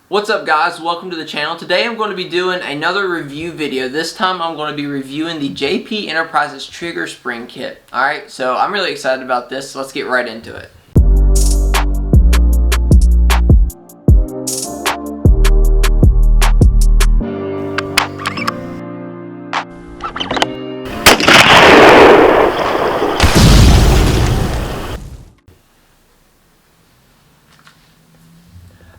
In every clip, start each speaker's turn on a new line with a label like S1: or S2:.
S1: What's up guys, welcome to the channel. Today I'm going to be doing another review video. This time I'm going to be reviewing the JP Enterprises trigger spring kit. Alright, so I'm really excited about this, so let's get right into it.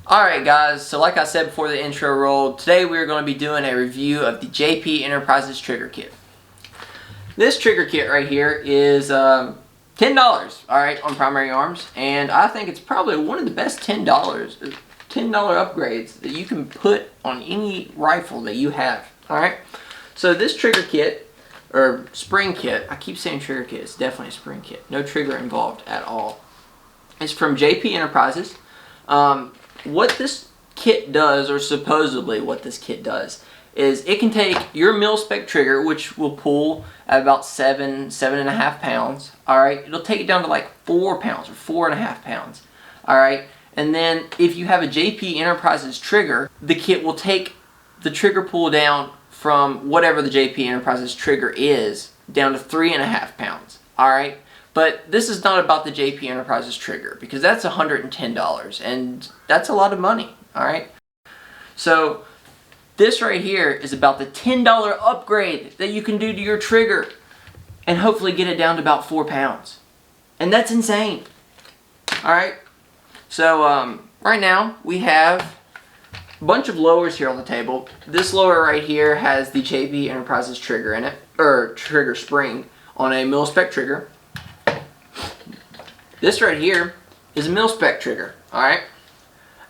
S1: Alright guys, so like I said before the intro rolled, today we are going to be doing a review of the JP Enterprises trigger kit. This trigger kit right here is $10, alright, on Primary Arms, and I think it's probably one of the best $10 upgrades that you can put on any rifle that you have, alright. So this trigger kit, or spring kit, I keep saying trigger kit, it's definitely a spring kit, no trigger involved at all. It's from JP Enterprises. What this kit does, or supposedly what this kit does, is it can take your mil-spec trigger, which will pull at about 7.5 pounds, alright? It'll take it down to like 4 pounds, or 4.5 pounds, alright? And then if you have a JP Enterprises trigger, the kit will take the trigger pull down from whatever the JP Enterprises trigger is, down to 3.5 pounds, alright? But this is not about the JP Enterprises trigger, because that's $110, and that's a lot of money, alright? So this right here is about the $10 upgrade that you can do to your trigger and hopefully get it down to about 4 pounds. And that's insane, alright? So right now we have a bunch of lowers here on the table. This lower right here has the JP Enterprises trigger in it, or trigger spring, on a mil-spec trigger. This right here is a mil-spec trigger, alright?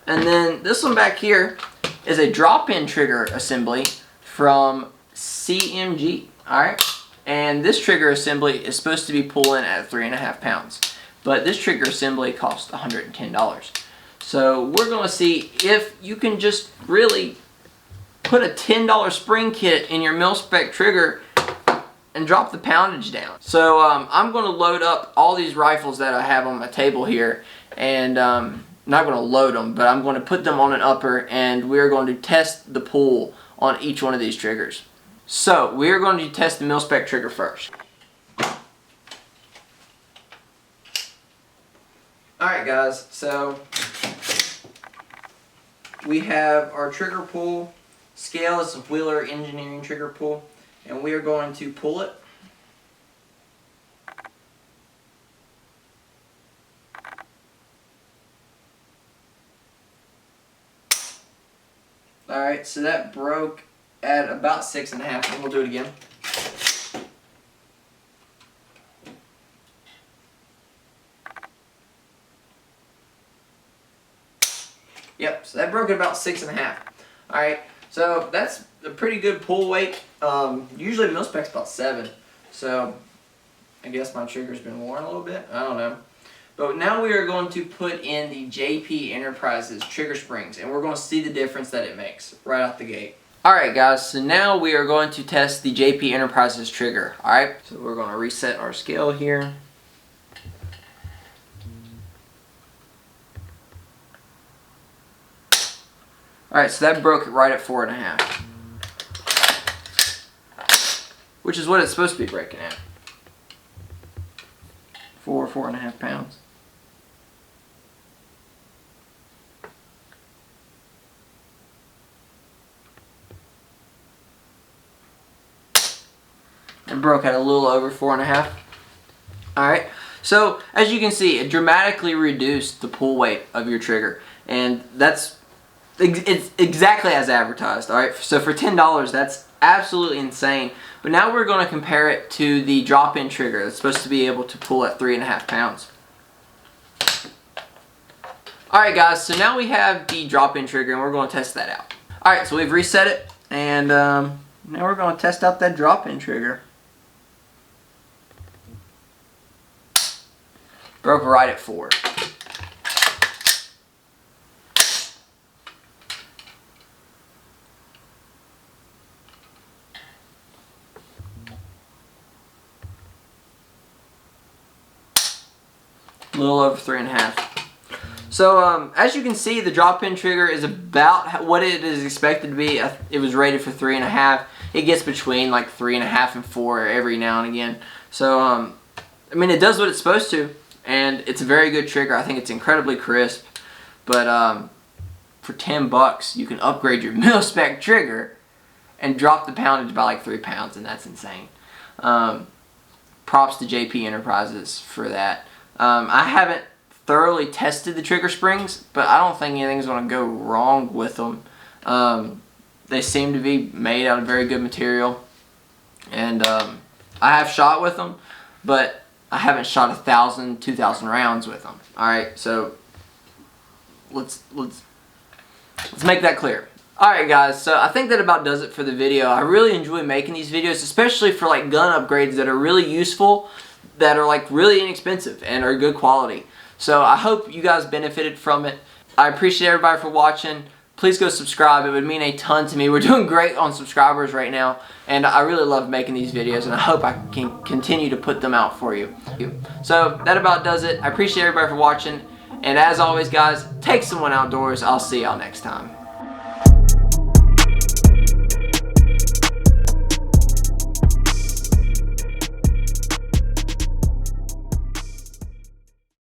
S1: And then this one back here is a drop-in trigger assembly from CMG, alright? And this trigger assembly is supposed to be pulling at 3.5 pounds. But this trigger assembly costs $110. So we're going to see if you can just really put a $10 spring kit in your mil-spec trigger and drop the poundage down. So I'm going to load up all these rifles that I have on my table here, and not going to load them, but I'm going to put them on an upper, and we're going to test the pull on each one of these triggers. So we're going to test the mil-spec trigger first. Alright guys, so we have our trigger pull scale. It's a Wheeler Engineering trigger pull, and we are going to pull it. Alright, so that broke at about 6.5, and we'll do it again. Yep, so that broke at about 6.5. Alright, so that's a pretty good pull weight. Usually mil-spec's about 7, so I guess my trigger's been worn a little bit. I don't know. But now we are going to put in the JP Enterprises trigger springs, and we're going to see the difference that it makes right out the gate. Alright guys, so now we are going to test the JP Enterprises trigger. Alright, so we're going to reset our scale here. Alright, so that broke it right at 4.5. Which is what it's supposed to be breaking at. 4.5 pounds. It broke at a little over 4.5. Alright, so as you can see, it dramatically reduced the pull weight of your trigger, and it's exactly as advertised. Alright, so for $10, that's absolutely insane. But now we're going to compare it to the drop-in trigger that's supposed to be able to pull at 3.5 pounds. Alright guys, so now we have the drop-in trigger, and we're going to test that out. Alright, so we've reset it, and now we're going to test out that drop-in trigger. Broke right at 4. A little over 3.5. So as you can see, the drop pin trigger is about what it is expected to be. It was rated for 3.5. It gets between like 3.5 and 4 every now and again. So I mean, it does what it's supposed to, and it's a very good trigger. I think it's incredibly crisp. But for $10, you can upgrade your mil-spec trigger and drop the poundage by like 3 pounds, and that's insane. Props to JP Enterprises for that. I haven't thoroughly tested the trigger springs, but I don't think anything's going to go wrong with them. They seem to be made out of very good material, and I have shot with them, but I haven't shot 1,000, 2,000 rounds with them. All right, so let's make that clear. Alright guys, so I think that about does it for the video. I really enjoy making these videos, especially for like gun upgrades that are really useful, that are like really inexpensive and are good quality. So I hope you guys benefited from it. I appreciate everybody for watching. Please go subscribe. It would mean a ton to me. We're doing great on subscribers right now, and I really love making these videos, and I hope I can continue to put them out for you. So that about does it. I appreciate everybody for watching, and as always guys, take someone outdoors. I'll see y'all next time.